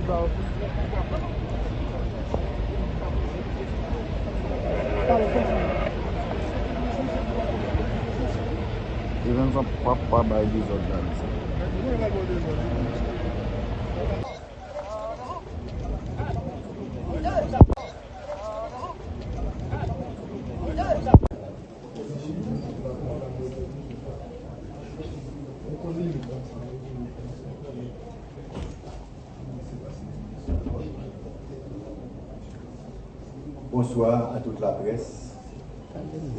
Even some papa by these organs. Bonsoir à toute la presse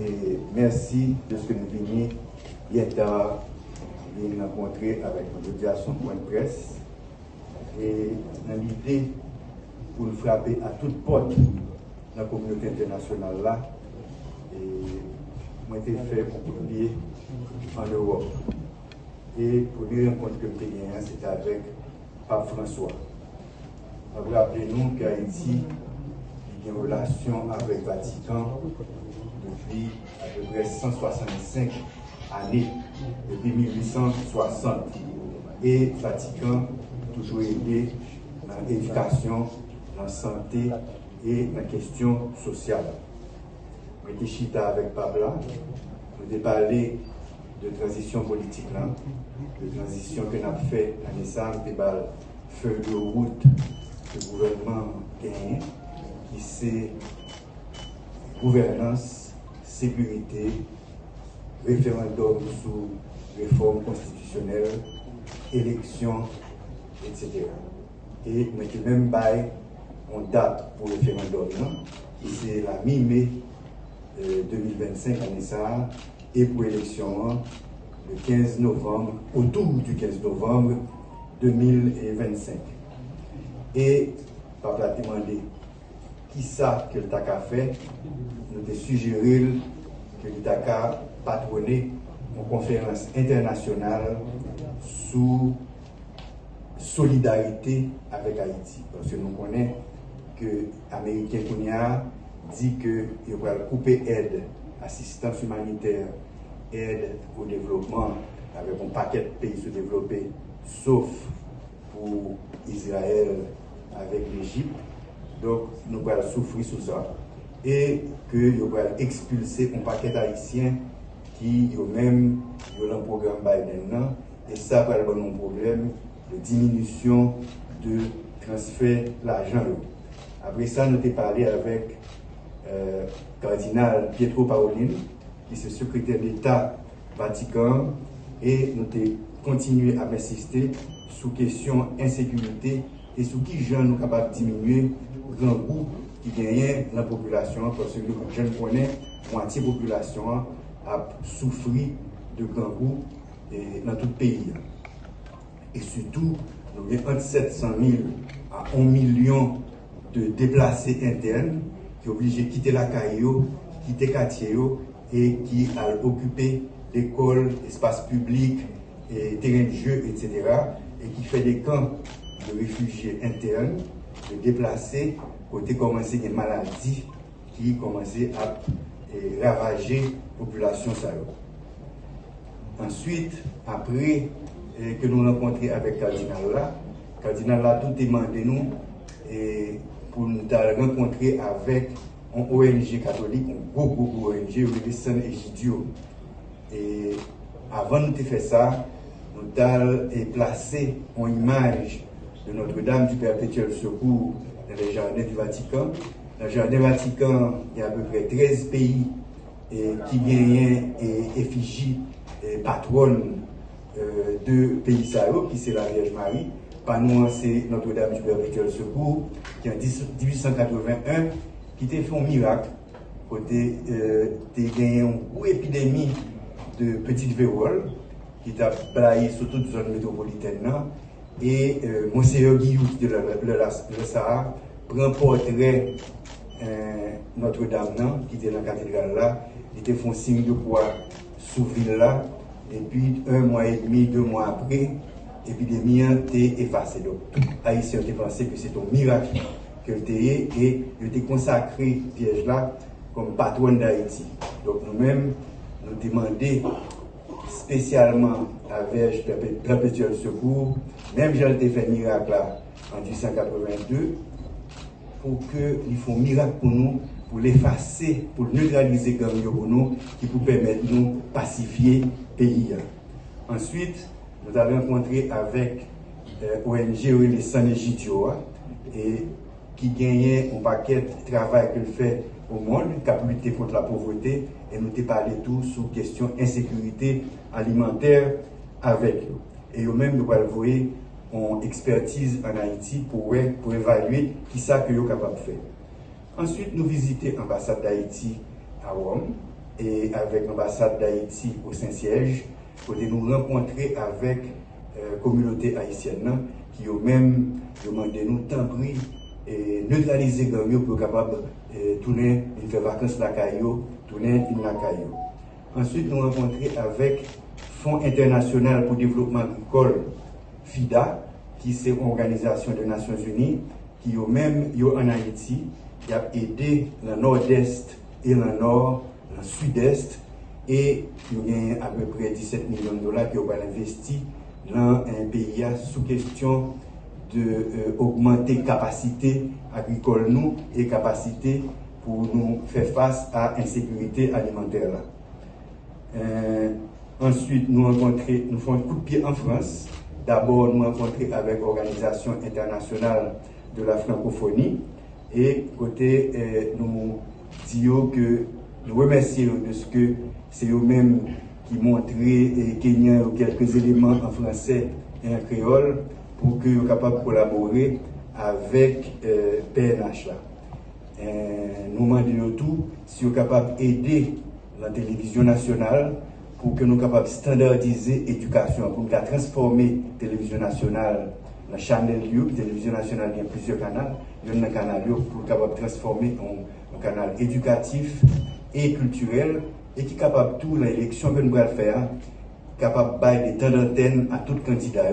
et merci de ce que nous venons hier tard et nous rencontrer avec notre médiation point de presse et dans l'idée pour nous frapper à toute porte dans la communauté internationale là et moi été fait pour publier en Europe et pour les rencontres que j'ai gagnées c'était avec Pape François. Vous rappelez-nous qu'Haïti une relation avec le Vatican depuis à peu près 165 années, depuis 1860. Et le Vatican toujours aidé dans l'éducation, dans la santé et dans la question sociale. On était chita avec Pabla, on a parlé de transition politique, là, de transition que nous avons fait dans les salles, de feuille de route du gouvernement kenyan. C'est gouvernance, sécurité, référendum sur réforme constitutionnelle, élection, etc. Et même bail, on date pour le référendum, c'est la mi-mai 2025 année ça, et pour l'élection le 15 novembre, autour du 15 novembre 2025. Et Papa a demandé qui ça que le TACA fait, nous avons suggéré que le TACA patronner une conférence internationale sous solidarité avec Haïti. Parce que nous connaissons que l'Américain Kounia dit qu'il va couper aide, assistance humanitaire, aide au développement avec un paquet de pays sous-développés, sauf pour Israël avec l'Égypte. Donc, nous allons souffrir sous ça. Et que nous allons expulser un paquet d'Haïtiens qui ont même le programme Biden. Et ça va avoir un problème de diminution de transfert d'argent. Après ça, nous avons parlé avec le cardinal Pietro Parolin, qui est secrétaire d'État Vatican, et nous avons continué à insister sur la question insécurité et sur qui gens nous capables de diminuer le grand goût qui gagne la population, parce que je ne connais moitié de la population a souffert de grand goût dans tout le pays. Et surtout, nous avons entre 700 000 à 1 million de déplacés internes qui sont obligés de quitter la caillou, quitter le quartier et qui ont occupé l'école, l'espace public, et terrain de jeu, etc. Et qui fait des camps de réfugiés internes, de déplacés, côté commencé des maladies qui commençaient à ravager la population. Ensuite, après que nous rencontrons avec le cardinal là, tout demandé nous pour nous rencontrer avec un ONG catholique, un gros ONG, le San Egidio. Et avant de faire ça, nous avons placé une image de Notre-Dame du Perpétuel Secours dans les jardins du Vatican. Dans le jardin du Vatican, il y a à peu près 13 pays qui gagnent effigie patronne de pays sahel, qui c'est la Vierge Marie. Par nous, c'est Notre-Dame du Perpétuel Secours, qui en 1881, qui a fait un miracle, côté gagné une grosse épidémie de petite vérole, qui a balayé sur toute zone métropolitaine. Et Monseigneur Guillou, qui est le Sahara, prend portrait Notre-Dame, qui était dans la cathédrale là, il était fait un signe de croix sous ville là, et puis 1 mois et demi, 2 mois après, l'épidémie a été effacée. Donc, tout Haïtien a pensé que c'est un miracle que le et il était consacré piège là comme patronne d'Haïti. Donc, nous-mêmes, nous demandons spécialement avec Perpétuel Secours, même j'ai fait miracle là, en 1882, pour qu'ils font miracle pour nous, pour l'effacer, pour neutraliser gang pour nous, qui pour permettre de nous pacifier le pays. Ensuite, nous avons rencontré avec ONG les San Egitio, et qui gagnait un paquet de travail qu'elle fait au monde, qui a lutté contre la pauvreté, et nous avons parlé tout sur la question insécurité alimentaire avec eux. Et eux-mêmes, nous allons voir une expertise en Haïti pour évaluer qui ça que nous sommes capables de faire. Ensuite, nous visitons l'ambassade d'Haïti à Rome et avec l'ambassade d'Haïti au Saint-Siège, pour nous rencontrer avec la communauté haïtienne qui eux-mêmes demandé nous tant pris et neutraliser gang pour capable tourner une faire vacances la caillou, tourner une la caillou. Ensuite, nous rencontrer avec Fonds international pour le développement agricole FIDA, qui c'est une organisation des Nations Unies qui eux-mêmes en Haïti, qui a aidé le nord-est et le nord, le sud-est, et nous avons à peu près 17 millions de dollars qui ont investi dans un pays sous question d'augmenter capacité agricole nous et capacité pour nous faire face à l'insécurité alimentaire. Ensuite, nous faisons un coup de pied en France. D'abord, nous rencontrons avec l'Organisation internationale de la francophonie et côté, nous disons que nous remercions de ce que c'est eux-mêmes qui montraient Kenya quelques éléments en français et en créole pour qu'ils soient capables de collaborer avec PNH. Nous demandons tout si nous sommes capables d'aider la télévision nationale pour que nous soyons capables de standardiser l'éducation, pour nous transformer la télévision nationale dans Channel You. La télévision nationale, il y a plusieurs canaux. Il y a un canal pour nous capables de transformer en canal éducatif et culturel et qui est capable de tout l'élection que nous allons faire, capable de bailler des temps d'antenne à tout candidat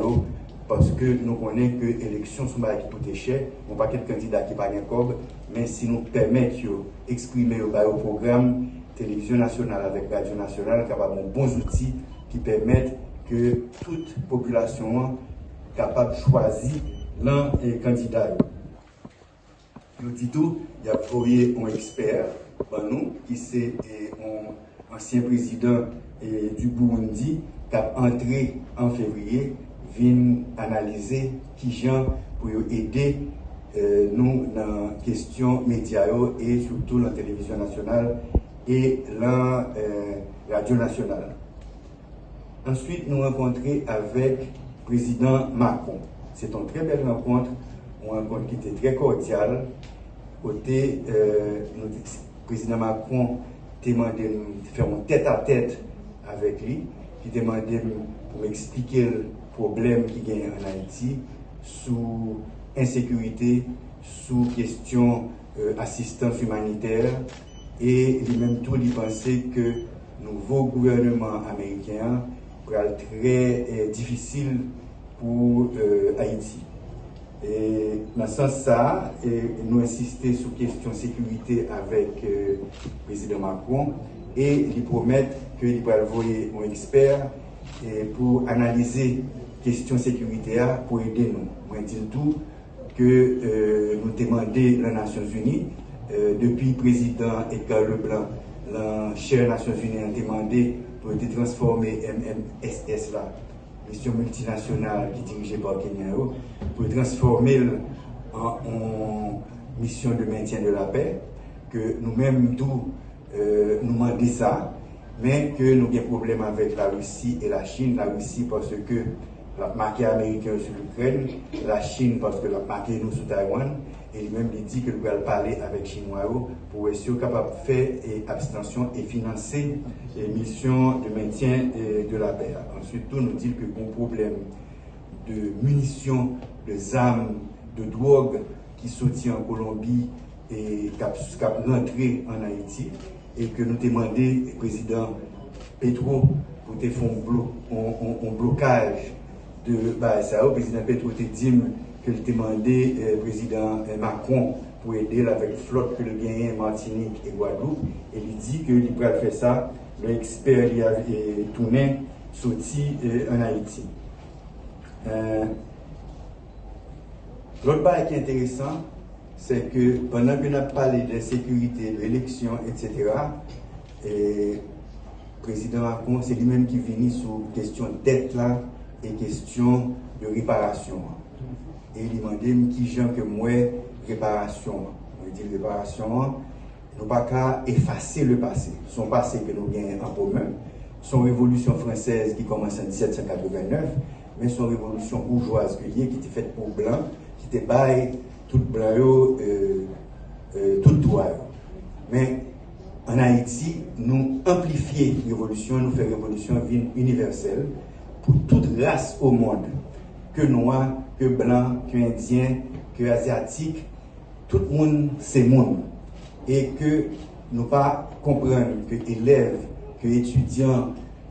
parce que nous connaissons que l'élection sont qui coûtent cher, on pas quel candidat qui pas un cob, mais si nous permettons d'exprimer au programme télévision nationale avec radio nationale, capable de bons outils qui permettent que toute population capable de choisir l'un des candidats. Nous dit tout, il y a envoyé un expert, nous, qui c'est un ancien président du Burundi, qui a entré en février, vient analyser qui gens pour aider nous dans la question médias et surtout la télévision nationale et la radio nationale. Ensuite, nous rencontrons avec le président Macron. C'est une très belle rencontre, une rencontre qui était très cordiale. Côté, le président Macron demandé de faire un tête-à-tête avec lui, qui demandait pour m'expliquer le problème qu'il y a en Haïti sous insécurité, sous question assistance humanitaire, et lui-même tout lui pensait que le nouveau gouvernement américain sera très difficile pour Haïti. Et dans ce sens, nous insistons sur la question de sécurité avec le président Macron et lui promettre qu'il va envoyer un expert pour analyser la question de sécurité pour aider nous. Moi, je dis tout que nous demandons les Nations Unies, depuis le président Edgar Leblanc, la chère Nations Unies a demandé pour transformer MMSS là, mission multinationale qui est dirigée par Kenya, pour transformer en mission de maintien de la paix, que nous-mêmes tout nous demandons ça, mais que nous avons des problèmes avec la Russie et la Chine. La Russie parce que la marqué américain sur l'Ukraine, la Chine parce que la marqué nous sur Taïwan, et même il dit que nous allons parler avec les Chinois pour être capable de faire abstention et financer les missions de maintien de la paix. Ensuite, tout nous dit que bon problème de munitions, de armes, de drogue qui sortit en Colombie et qui a rentré en Haïti, et que nous demandons au président Petro pour faire un blocage de ça. Le président Petro a dit qu'il demandait au président Macron pour aider avec la flotte que le gagne Martinique et Guadeloupe, et il dit qu'il va faire ça. L'expert y a tourné sorti en Haïti. L'autre part qui est intéressant, c'est que pendant que nous avons parlé de sécurité, de l'élection, etc., et le président Macron, c'est lui-même qui vient sur question de dette là et question de réparation. Et il m'a demandé qui gens que moi, réparation. On dit réparation, nous pas qu'à effacer le passé. Son passé que nous gagnons en commun, son révolution française qui commence en 1789, mais son révolution bourgeoise qui était faite pour blanc, qui était bail tout blanc, tout droit. Mais en Haïti, nous amplifions la révolution, nous faisons révolution universelle pour toute race au monde, que noir, que blanc, que indien, que asiatique, tout le monde c'est monde. Et que nous pas comprendre que élèves, que étudiants,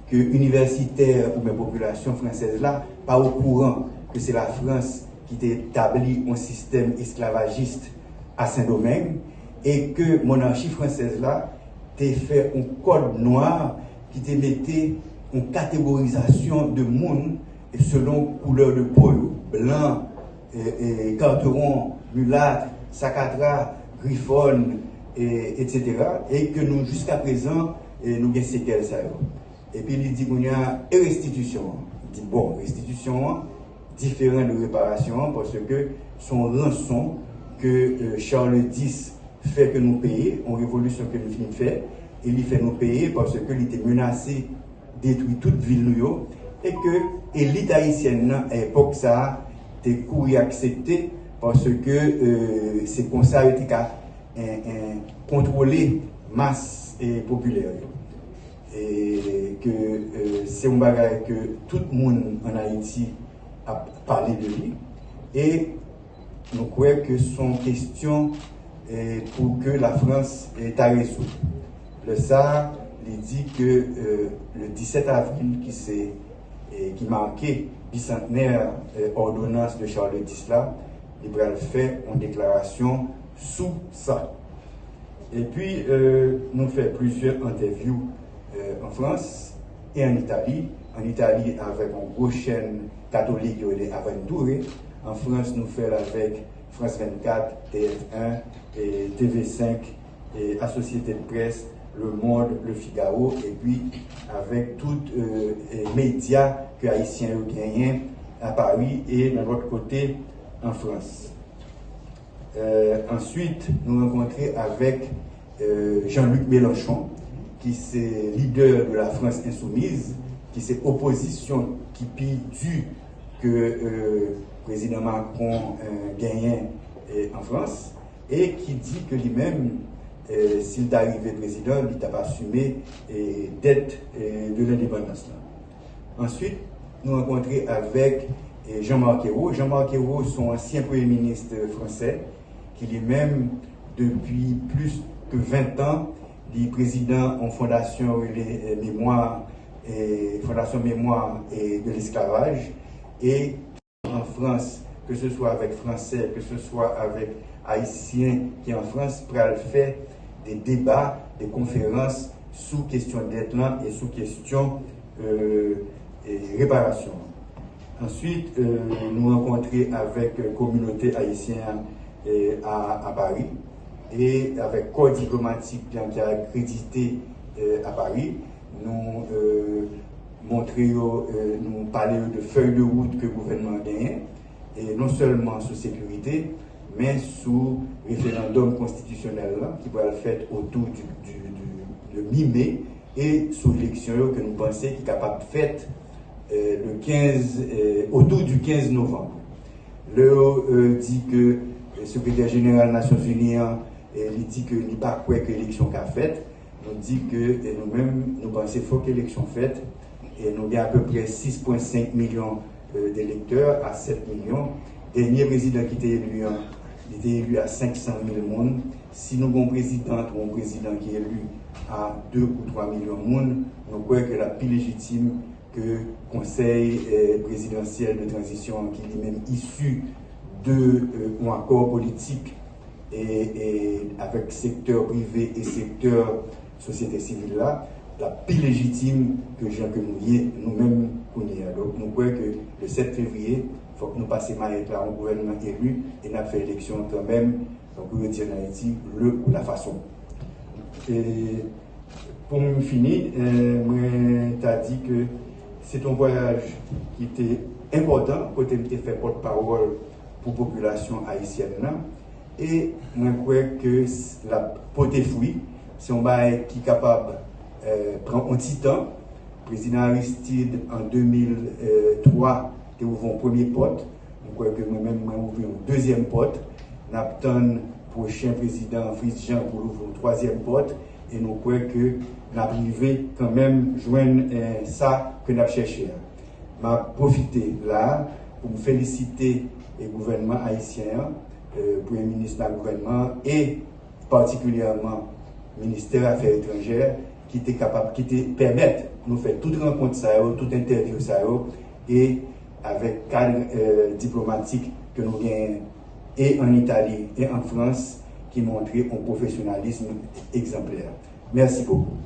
que universitaires ou mes populations françaises là, pas au courant que c'est la France qui établit un système esclavagiste à Saint-Domingue et que monarchie française là t'a fait un code noir qui te mettait une catégorisation de monde selon couleur de peau, blanc, carteron, mulâtre, sacatra, griffonne, etc. Et que nous, jusqu'à présent, nous avons séquelles ça. Et puis il dit qu'il y a une restitution. Il dit bon, restitution, différent de réparation, parce que son rançon que Charles X fait que nous payer, en révolution que nous finissons faire, il fait nous payer parce qu'il était menacé détruire toute ville New et que l'élite haïtienne à l'époque ça était couru accepté parce que c'est comme ça qu'il a contrôlé masse populaire et que c'est un bagage que tout le monde en Haïti a parlé de lui et nous croyons que son question pour que la France est à résoudre. Le SAR il dit que le 17 avril qui marquait bicentenaire ordonnance de Charles X là, il va faire une déclaration sous ça. Et puis nous faisons plusieurs interviews en France et en Italie. En Italie avec une grosse chaîne catholique de Aventure. En France nous faisons avec France 24, TF1 et TV5 et la Société de Presse, Le Monde, Le Figaro, et puis avec tous les médias que Haïtiens ont gagnés à Paris et de l'autre côté en France. Ensuite, nous rencontrons avec Jean-Luc Mélenchon, qui est leader de la France insoumise, qui est opposition qui pille du que le président Macron gagnait en France, et qui dit que lui-même, s'il est arrivé président, il n'a pas assumé dette de l'indépendance. Ensuite, nous rencontrons avec Jean-Marc Ayrault. Jean-Marc Ayrault, son ancien Premier ministre français, qui lui-même, depuis plus que 20 ans, est président en Fondation Mémoire et de l'esclavage. Et en France, que ce soit avec Français, que ce soit avec Haïtiens qui en France, pour faire des débats, des conférences sous question d'aide et sous question réparation. Ensuite, nous rencontrons avec la communauté haïtienne à Paris et avec corps diplomatique qui a accrédité à Paris. Nous nous parlons de feuilles de route que le gouvernement gagne, et non seulement sous sécurité, mais sous référendum constitutionnel là, qui va être fait autour de mi-mai et sous l'élection que nous pensons qui est capable de faire autour du 15 novembre. Le dit que le secrétaire général des Nations Unies il dit que n'est pas quoi que l'élection qu'a faite. Nous dit que nous-mêmes nous pensons qu'il faut que l'élection faite et nous avons à peu près 6,5 millions d'électeurs à 7 millions. Le dernier président qui était élu, il était élu à 500 000 personnes. Si nous avons un président ou un président qui est élu à 2 ou 3 millions de personnes, nous croyons que la plus légitime que le Conseil présidentiel de transition, qui est même issu d'un accord politique et avec secteur privé et secteur société civile là, la plus légitime que Jean que nous-mêmes connaissons. Donc nous croyons que le 7 février, il faut que nous passions par un gouvernement élu et nous fait élection quand même, donc pour dire en Haïti, le ou la façon. Et pour finir, moi, tu as dit que c'est un voyage qui était important, côté tu fait porte-parole pour la population haïtienne. Et moi, je crois que la pote fruit, c'est un bail qui est capable de prendre un petit temps. Le président Aristide, en 2003, a ouvert un premier pote. Je crois que moi-même, j'ai ouvert un deuxième pote. Nous attendons le prochain président Fritz Jean pour ouvrir un troisième pote. Et nous croyons que nous arrivons quand même à joindre ça que nous cherchons. Je vais profiter là pour me féliciter le gouvernement haïtien, le Premier ministre du gouvernement et particulièrement le ministère des Affaires étrangères qui était capable, qui permettre de nous faire toute rencontre, toute interview et avec cadre diplomatique que nous gagnons et en Italie et en France qui montraient un professionnalisme exemplaire. Merci beaucoup.